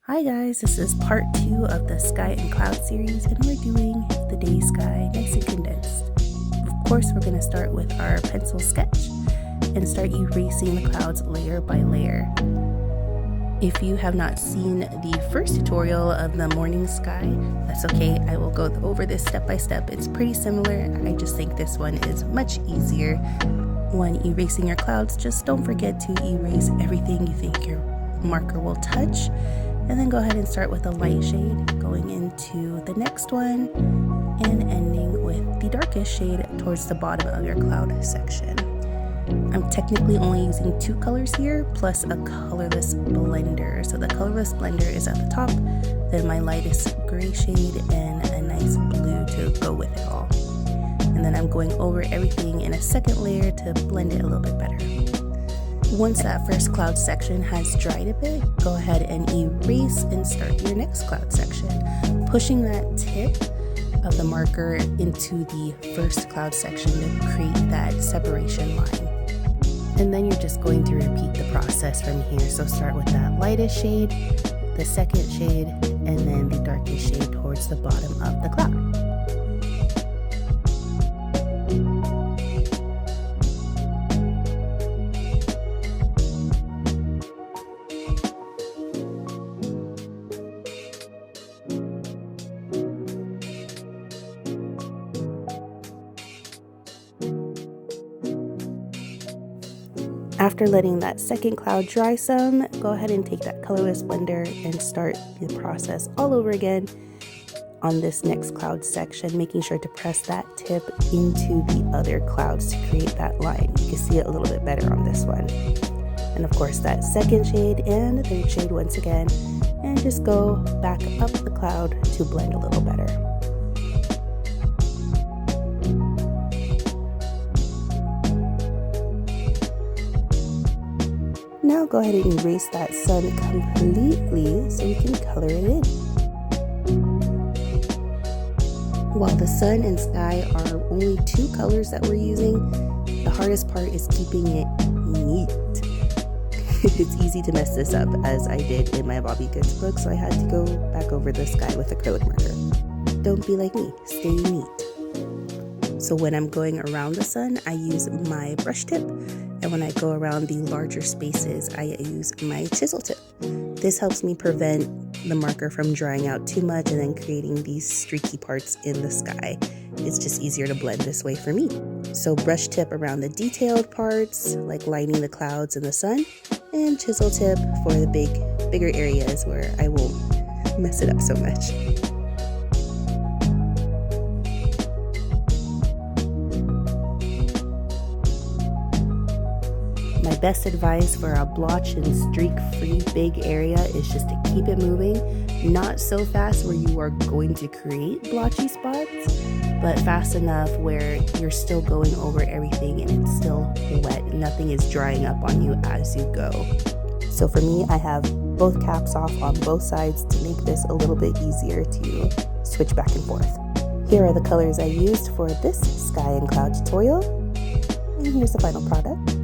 Hi guys, this is part 2 of the Sky and Cloud series, and we're doing the day sky nice and condensed. Of course, we're going to start with our pencil sketch and start erasing the clouds layer by layer. If you have not seen the first tutorial of the morning sky, that's okay. I will go over this step by step. It's pretty similar. I just think this one is much easier. When erasing your clouds, just don't forget to erase everything you think your marker will touch. And then go ahead and start with a light shade, going into the next one, and ending with the darkest shade towards the bottom of your cloud section. I'm technically only using 2 colors here, plus a colorless blender. So the colorless blender is at the top, then my lightest gray shade, and a nice blue to go with it all. And then I'm going over everything in a second layer to blend it a little bit better. Once that first cloud section has dried a bit, go ahead and erase and start your next cloud section, pushing that tip of the marker into the first cloud section to create that separation line. And then you're just going to repeat the process from here. So start with that lightest shade, the second shade, and then the darkest shade towards the bottom of the cloud. After letting that second cloud dry some, go ahead and take that colorless blender and start the process all over again on this next cloud section, making sure to press that tip into the other clouds to create that line. You can see it a little bit better on this one. And of course that second shade and the third shade once again, and just go back up the cloud to blend a little better. Now go ahead and erase that sun completely so you can color it in. While the sun and sky are only 2 colors that we're using, the hardest part is keeping it neat. It's easy to mess this up, as I did in my Bobby Goods book, so I had to go back over the sky with acrylic marker. Don't be like me, stay neat. So when I'm going around the sun, I use my brush tip. And when I go around the larger spaces, I use my chisel tip. This helps me prevent the marker from drying out too much and then creating these streaky parts in the sky. It's just easier to blend this way for me. So brush tip around the detailed parts, like lining the clouds and the sun, and chisel tip for the bigger areas where I won't mess it up so much. My best advice for a blotch and streak-free big area is just to keep it moving, not so fast where you are going to create blotchy spots, but fast enough where you're still going over everything and it's still wet. Nothing is drying up on you as you go. So for me, I have both caps off on both sides to make this a little bit easier to switch back and forth. Here are the colors I used for this sky and cloud tutorial, and here's the final product.